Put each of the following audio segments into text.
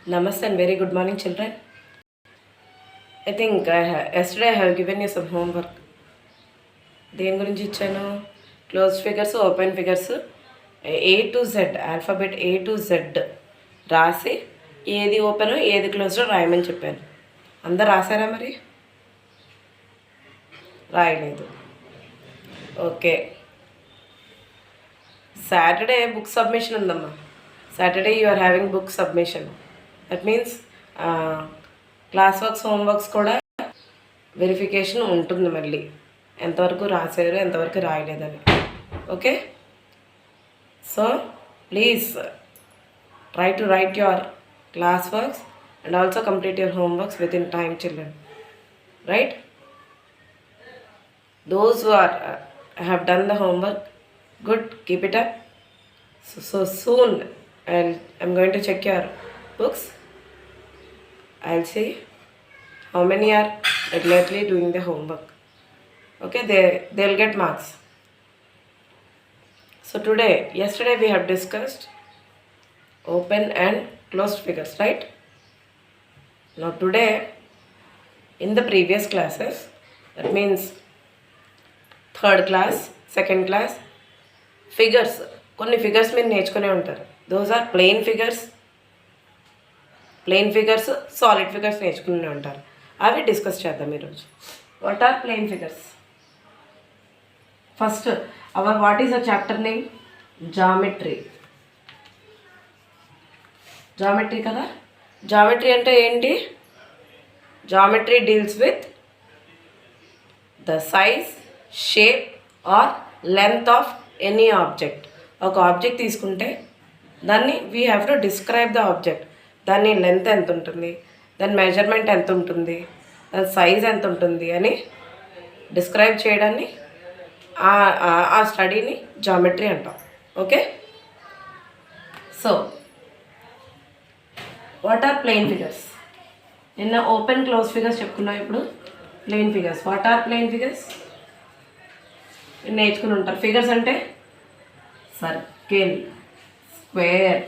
Namaste and very good morning, children. I think yesterday I have given you some homework. దేని గురించి ఇచ్చాను? Closed figures, open figures, A to Z alphabet A to Z రాసి ఏది open ఏది closed రాయమని చెప్పాను. అందరు రాశారా? మరి రాయలేదు. ఓకే, సాటర్డే బుక్ సబ్మిషన్ ఉందమ్మా. Saturday you are having book submission. That means class works, homeworks కూడా వెరిఫికేషన్ ఉంటుంది. మళ్ళీ ఎంతవరకు రాశారు, ఎంతవరకు రాయలేదని. Okay, so please try to write your class works and also complete your homeworks within time, children. Right? Those who are have done the homework, good, keep it up. So soon I'm going to check your books. I'll see how many are regularly doing the homework. Okay, they'll get marks. So yesterday we have discussed open and closed figures, right? Now today, in the previous classes, that means third class, second class, figures, కొన్ని figures మీరు నేర్చుకునే ఉంటారు. Those are plain figures, solid figures నేర్చుకునే ఉంటారు. అవి discuss చేద్దాం ఈరోజు. What are plain figures? First what is a chapter name? Geometry. Geometry కదా. జామెట్రీ అంటే ఏంటి? Geometry deals with the size, shape or length of any object. ఒక object తీసుకుంటే దాన్ని we have to describe the object. దాని length ఎంత ఉంటుంది, దాని మెజర్మెంట్ ఎంత ఉంటుంది, దాని సైజ్ ఎంత ఉంటుంది అని డిస్క్రైబ్ చేయడాన్ని, ఆ స్టడీని జామెట్రీ అంటాం. Okay, so what are plain figures? నిన్న ఓపెన్ క్లోజ్ ఫిగర్స్ చెప్పుకున్నాం, ఇప్పుడు plain figures. What are plain figures? నేర్చుకుని ఉంటారు. ఫిగర్స్ అంటే circle, square,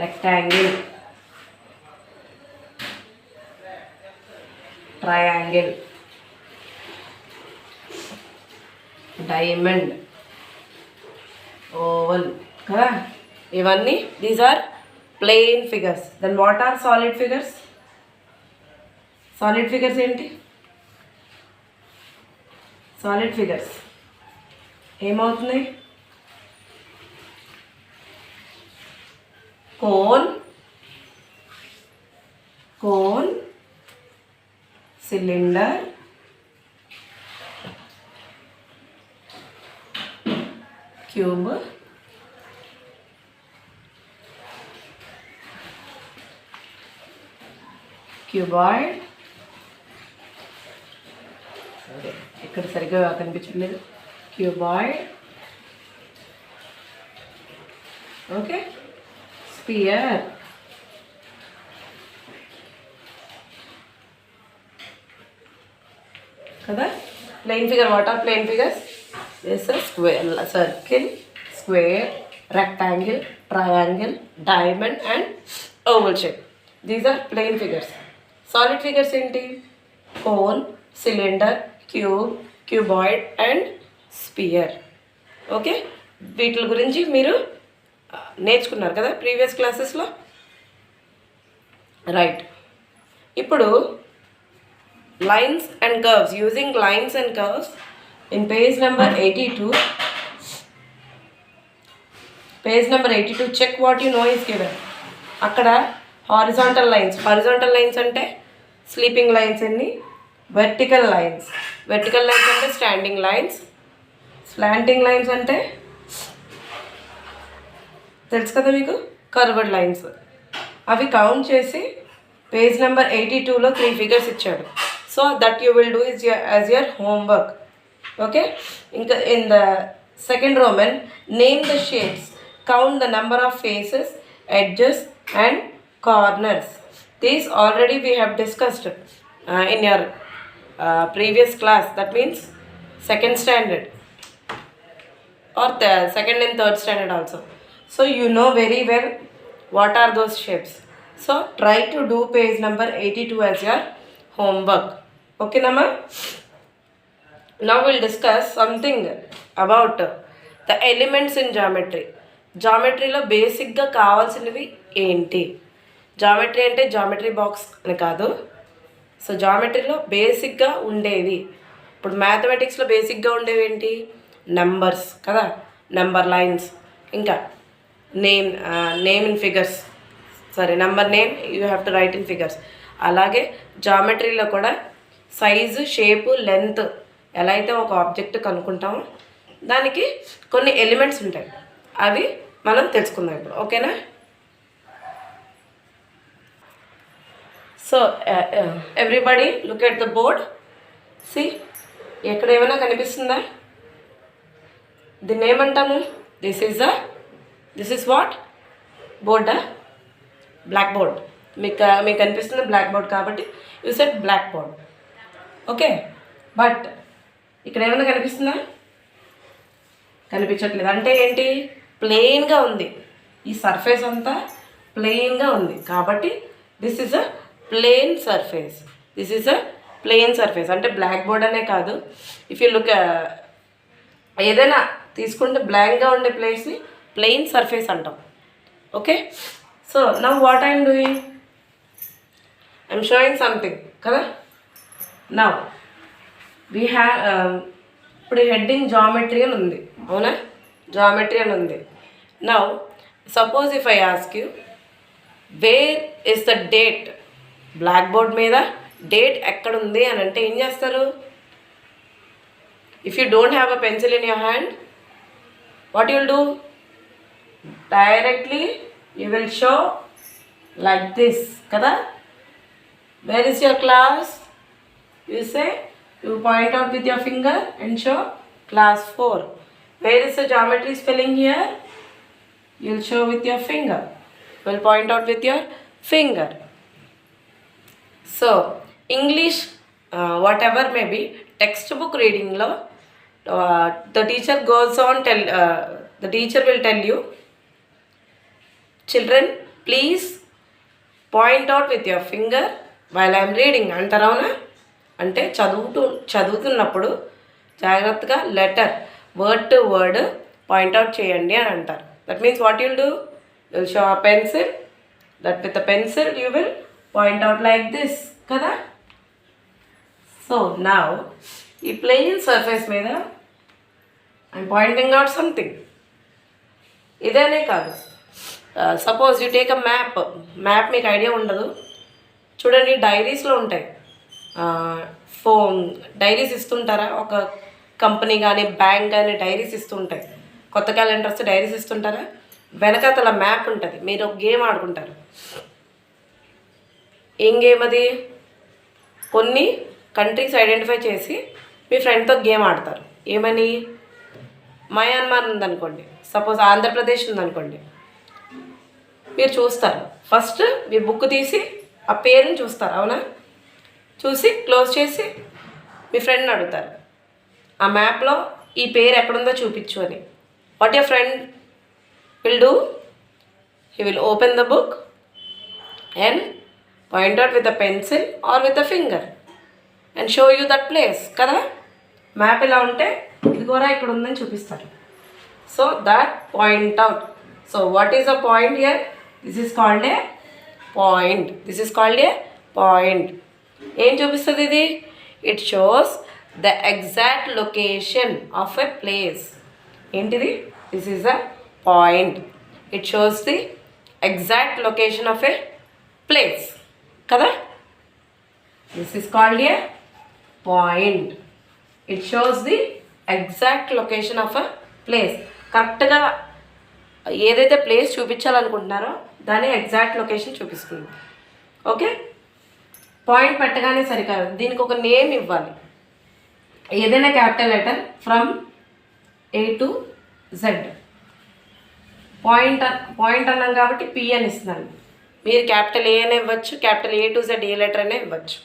rectangle, triangle, diamond, oval కదా. ఇవన్నీ these are plain figures. Then what are solid figures? Solid figures ఏంటి? Solid figures ఏమవుతున్నాయి? కోన్, సిలిండర్, క్యూబ్, క్యూబాయిడ్, ఇక్కడ సరిగ్గా కనిపించట్లేదు, క్యూబాయిడ్, ఓకే, స్పియర్, కదా. Plain figure. What are plain figures? This square, circle, square, rectangle, triangle, diamond and oval shape. These are plain figures. Solid figures ఏంటి? Cone, cylinder, cube, cuboid and sphere. Okay, వీటి గురించి మీరు నేర్చుకున్నారు కదా previous క్లాసెస్లో, right. ఇప్పుడు lines and curves, using lines and curves in page number 82. Page number 82, check what you know is given. అక్కడ horizontal lines అంటే స్లీపింగ్ లైన్స్ ఎన్ని, వెర్టికల్ లైన్స్ అంటే స్టాండింగ్ లైన్స్, స్లాంటింగ్ లైన్స్ అంటే తెలుసు కదా మీకు, కర్వ్డ్ లైన్స్. అవి కౌంట్ చేసి పేజ్ నెంబర్ 82లో 3 ఫిగర్స్ ఇచ్చాడు. So that you will do is as your homework. Okay, ఇంకా in the second roman, name the shapes, count the number of faces, edges and corners. These already we have discussed in your previous class. That means second standard or the second and third standard also. So you know very well What are those shapes? So try to do page number 82 as your homework. Okay, Nama? Now we'll discuss something about the elements in geometry. జామెట్రీలో బేసిక్గా కావాల్సినవి ఏంటి? Geometry అంటే geometry box అని కాదు. So జామెట్రీలో బేసిక్గా ఉండేవి, ఇప్పుడు మ్యాథమెటిక్స్లో బేసిక్గా ఉండేవి ఏంటి? నెంబర్స్ కదా, నెంబర్ లైన్స్, ఇంకా నేమ్ ఇన్ ఫిగర్స్, సరే number name you have to right in figures. అలాగే జామెట్రీలో కూడా సైజు, షేపు, లెంత్ ఎలా అయితే ఒక ఆబ్జెక్ట్ కనుక్కుంటామో దానికి కొన్ని ఎలిమెంట్స్ ఉంటాయి, అవి మనం తెలుసుకుందాం ఇప్పుడు. ఓకేనా? So everybody look at the board. See, ఎక్కడ ఏమైనా కనిపిస్తుందా? దీన్ని ఏమంటాము? This is what? బోర్డా? Black board. మీకు కనిపిస్తుంది బ్లాక్ బోర్డ్ కాబట్టి you set black board. Okay, but ఇక్కడ ఏమైనా కనిపిస్తుందా? కనిపించట్లేదు. అంటే ఏంటి? ప్లెయిన్గా ఉంది, ఈ సర్ఫేస్ అంతా ప్లెయిన్గా ఉంది కాబట్టి this is a plain surface. This is a plain surface. అంటే బ్లాక్ బోర్డ్ అనే కాదు, ఇఫ్ యూ లుక్ ఏదైనా తీసుకుంటే బ్లాంక్గా ఉండే ప్లేస్ని ప్లెయిన్ సర్ఫేస్ అంటాం. Okay, so now what I'm doing, I'm showing something కదా. నవ్ వీ హ్యావ్ ఇప్పుడు హెడ్డింగ్ జామెట్రీ అని ఉంది, అవునా? జామెట్రీ అని ఉంది. Now suppose if I ask you where is the date, black board మీద డేట్ ఎక్కడుంది అని అంటే ఏం చేస్తారు? If you don't have a pencil in your hand, what you'll do? Directly you will show like this కదా. Where is your class? You say, you point out with your finger and show class 4. Where is the geometry spelling here? You'll show with your finger. You'll point out with your finger. So English, whatever may be, textbook reading lo the teacher goes on the teacher will tell you, children please point out with your finger while I am reading అంటారా? అంటే చదువుతున్నప్పుడు జాగ్రత్తగా letter, word to word point out చేయండి అని అంటారు. That means what you'll do, you'll show a pencil, that with the pencil you will point out like this కదా. So now ఈ plain surface మీద ఐఎమ్ పాయింటింగ్ అవుట్ సంథింగ్. ఇదేనే కాదు, suppose you take a map మీకు idea ఉండదు చూడండి, డైరీస్లో ఉంటాయి. Diaries ఇస్తుంటారా? ఒక company కానీ బ్యాంక్ కానీ డైరీస్ ఇస్తుంటాయి, కొత్త క్యాలెండర్స్ డైరీస్ ఇస్తుంటారా? వెనకాతల మ్యాప్ ఉంటుంది. మీరు ఒక గేమ్ ఆడుకుంటారు. ఏం గేమ్ అది? కొన్ని కంట్రీస్ ఐడెంటిఫై చేసి మీ ఫ్రెండ్తో గేమ్ ఆడతారు. ఏమని? మయన్మార్ ఉందనుకోండి, సపోజ్ ఆంధ్రప్రదేశ్ ఉందనుకోండి, మీరు చూస్తారు. ఫస్ట్ మీ బుక్ తీసి ఆ పేరుని చూస్తారు, అవునా? చూసి క్లోజ్ చేసి మీ ఫ్రెండ్ని అడుగుతారు, ఆ మ్యాప్లో ఈ పేరు ఎక్కడుందో చూపించు అని. What your friend will do, he will open the book and point out with a pencil are with a finger and show you that place కదా. మ్యాప్ ఇలా ఉంటే ఇదిగోరా ఇక్కడ ఉందని చూపిస్తారు. So that point out. So what is a point here? This is called a point. This is called a point. ఏం చూపిస్తుంది ఇది? It shows the exact location of a place. ఏంటిది? This is a point. It shows the exact location of a place కదా. This is called a point. It shows the exact location of a place. కరెక్ట్గా ఏదైతే place చూపించాలనుకుంటున్నారో దాని exact location చూపిస్తుంది. Okay, point పెట్టగానే సరికాదు, దీనికి ఒక నేమ్ ఇవ్వాలి. ఏదైనా capital letter from A to Z. Point అన్నాం కాబట్టి పి అని ఇస్తున్నాను. మీరు క్యాపిటల్ ఏ అనే ఇవ్వచ్చు, క్యాపిటల్ ఏ టు జెడ్ ఏ లెటర్ అనే ఇవ్వచ్చు.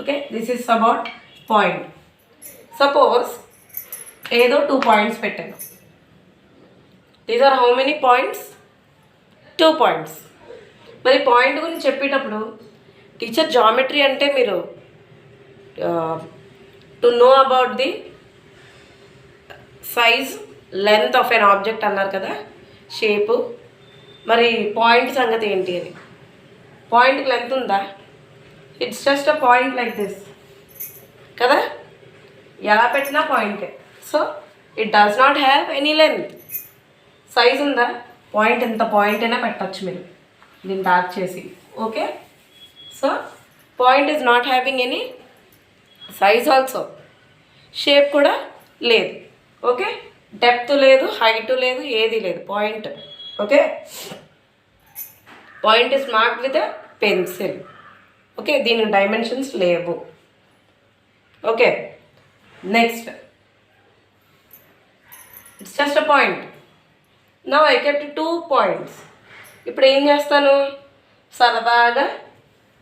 Okay, this is about point. Suppose ఏదో 2 పాయింట్స్ పెట్టాను. These are how many points? 2 points. మరి పాయింట్ గురించి చెప్పేటప్పుడు టీచర్ జామెట్రీ అంటే మీరు to know about the size length of an object అన్నారు కదా, షేపు. మరి పాయింట్ సంగతి ఏంటి అని. పాయింట్కి లెంత్ ఉందా? It's just a point like this కదా, ఎలా పెట్టినా పాయింటే. So it does not have any length. Size ఉందా? పాయింట్ ఎంత పాయింట్ అయినా పెట్టచ్చు మీరు దీన్ని డార్క్ చేసి. Okay, so point is not having any size also. Shape కూడా లేదు. ఓకే, డెప్త్ లేదు, హైట్ లేదు, ఏది లేదు, point. Okay, point is marked with a pencil. Okay, దీనికి డైమెన్షన్స్ లేవు. Okay, next it's just a point. Now I kept 2 points. ఇప్పుడు ఏం చేస్తాను, సరదాగా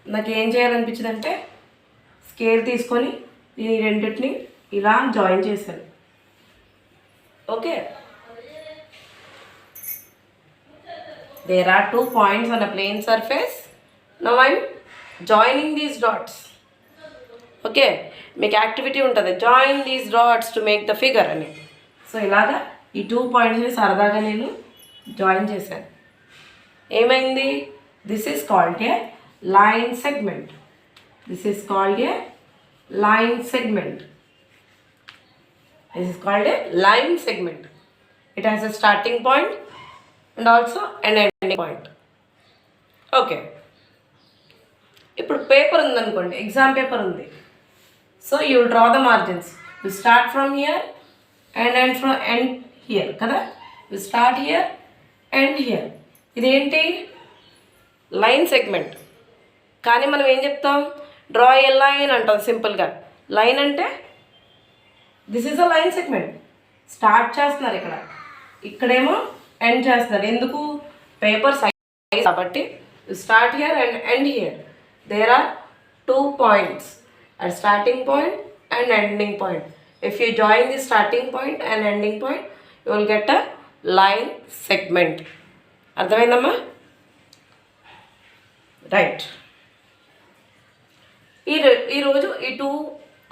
నాకు ఏం చేయాలనిపించింది అంటే స్కేల్ తీసుకొని ఈ రెండింటిని ఇలా జాయిన్ చేశాను. Okay, there are 2 points on a plane surface. Now I'm joining these dots. Okay, మీకు యాక్టివిటీ ఉంటుంది, join these dots to make the figure అని. సో ఇలాగా ఈ 2 పాయింట్స్ని సరదాగా నేను జాయిన్ చేశాను. ఏమైంది? This is called A line segment. This is called A line segment. This is called A line segment. It has a starting point and also and ending point. Okay, ఇప్పుడు paper ఉందనుకోండి, exam paper ఉంది. So you will draw the margins. You start from here and end from end here కదా. You start here and here. ఇదేంటి? Line segment. కానీ మనం ఏం చెప్తాం? Draw ఏ line అంటాం సింపుల్గా. లైన్ అంటే this is a line segment. Start చేస్తున్నారు ఇక్కడ, ఇక్కడేమో ఎండ్ చేస్తున్నారు. ఎందుకు? పేపర్ సైజ్ కాబట్టి. Start here and end here. There are 2 points at starting point and ending point. If you join the starting point and ending point, you will get a line segment. అర్థమైందమ్మా? Right. ఈరోజు ఈ 2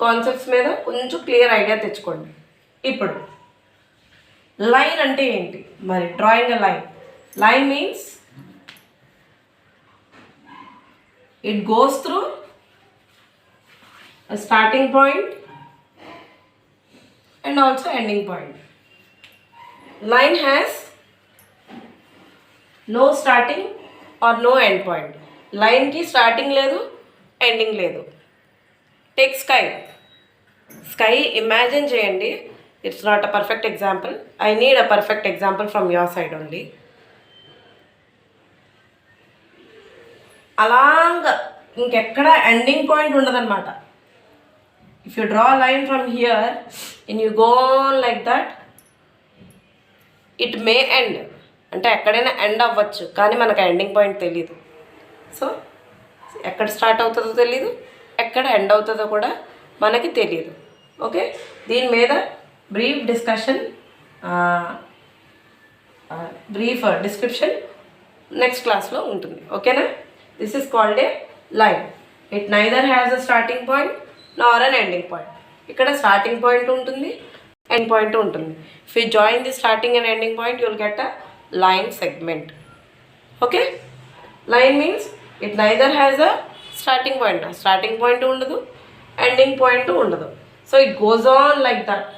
concepts మీద కొంచెం clear idea తెచ్చుకోండి. ఇప్పుడు line అంటే ఏంటి? మరి drawing a line. Line means it goes through a starting point and also ending point. Line has no starting or no end point. Line ki starting ledu, ending ledu. Take sky. Sky imagine cheyandi. It's not a perfect example. I need a perfect example from your side only. అలాగా ఇంకెక్కడ ending point ఉండదన్నమాట. If you draw line from here and you go on like that, it may end. అంటే ఎక్కడైనా end అవ్వచ్చు, కానీ మనకు ending point తెలీదు. So ఎక్కడ స్టార్ట్ అవుతుందో తెలీదు, ఎక్కడ ఎండ్ అవుతుందో కూడా మనకి తెలియదు. ఓకే, దీని మీద బ్రీఫ్ డిస్క్రిప్షన్ నెక్స్ట్ క్లాస్లో ఉంటుంది. ఓకేనా? This is called a line. It neither has a starting point nor an ending point. ఇక్కడ స్టార్టింగ్ పాయింట్ ఉంటుంది, ఎండ్ పాయింట్ ఉంటుంది. If you join the starting and ending point, you will get a line segment. Okay? Line means it neither has a starting point. Starting point ఉండదు, ending point ఉండదు. So it goes on like that.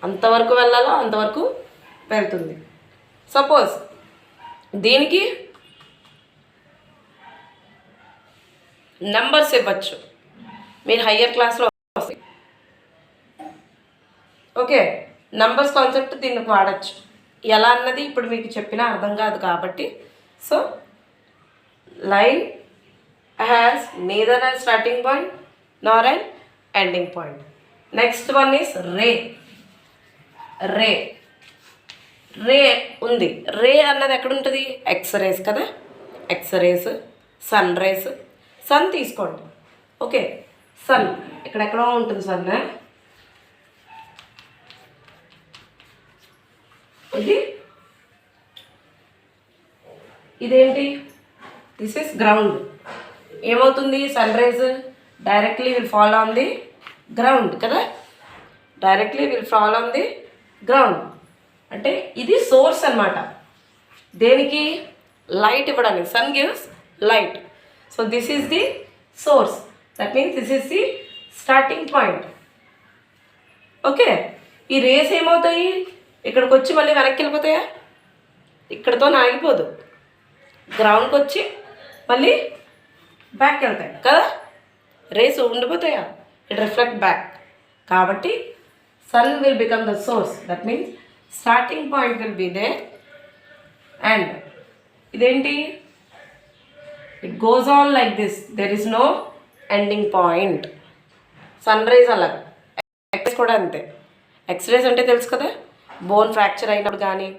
అంతవరకు వెళ్ళాలో అంతవరకు వెళ్తుంది. Suppose దీనికి numbers ఇవ్వచ్చు, మీరు higher క్లాస్లో వస్తాయి. ఓకే, నంబర్స్ కాన్సెప్ట్ దీనికి వాడచ్చు. ఎలా అన్నది ఇప్పుడు మీకు చెప్పినా అర్థం కాదు కాబట్టి. So line has neither a starting point nor an ending point. Next one is ray. Ray ఉంది. రే అన్నది ఎక్కడ ఉంటుంది? ఎక్స్రేస్ కదా. X rays, sun rays. సన్ తీసుకోండి. ఓకే, సన్ ఎక్కడెక్కడో ఉంటుంది. సన్ ఇది ఇదేంటి? This is ground. ఏమవుతుంది? Sun rays directly will fall on the ground కదా, directly will fall on the ground. అంటే ఇది సోర్స్ అన్నమాట. దేనికి? లైట్ ఇవ్వడానికి. Sun gives light. So this is the source. That means this is the starting point. Okay, ఈ rays ఏమవుతాయి? ఇక్కడికి వచ్చి మళ్ళీ వెనక్కి వెళ్ళిపోతాయా? ఇక్కడతో ఆగిపోదు, గ్రౌండ్కి వచ్చి మళ్ళీ బ్యాక్ వెళ్తాయి కదా, రేస్ ఉండిపోతాయా? It reflect back. కాబట్టి sun will become the source. That means starting point will be there and identi, it goes on like this. There is no ending point. Sunrise అలాగా, ఎక్స్ కూడా అంతే. X-rays అంటే తెలుసు కదా, bone fracture అయినప్పుడు కానీ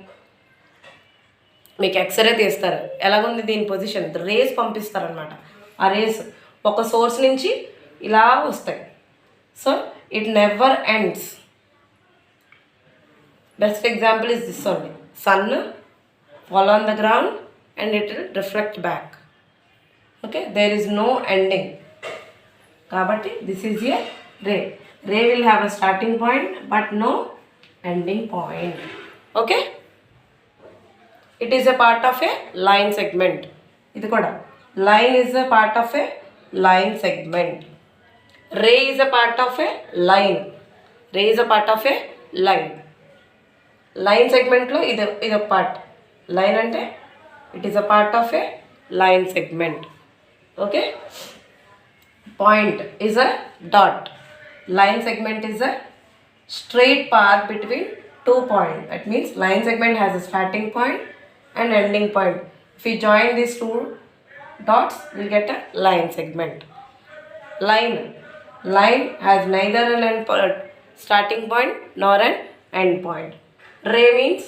మీకు ఎక్స్రే తీస్తారు. ఎలాగుంది దీని పొజిషన్, రేస్ పంపిస్తారనమాట. ఆ రేస్ ఒక సోర్స్ నుంచి ఇలా వస్తాయి. So it never ends. Best example is this only. Sun fall on the ground and it will reflect back. Okay, there is no ending. Kabatti this is a ray. Ray will have a starting point but no ending point. Okay, it is a part of a line segment. Idu kuda line is a part of a line segment. Ray is a part of a line. Ray is a part of a line. Line సెగ్మెంట్లో ఇది part. Line అంటే it is a part of A line segment. Okay, point is a dot. Line segment is a straight path between 2 points. That means line segment has a starting point and ending point. If we join these 2 dots, we'll get a line segment. Line has neither an starting point nor an end point. Ray means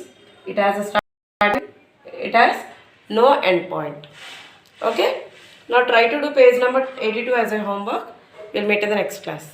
it has a starting, it has no end point. Okay, now try to do page number 82 as a homework. We'll meet in the next class.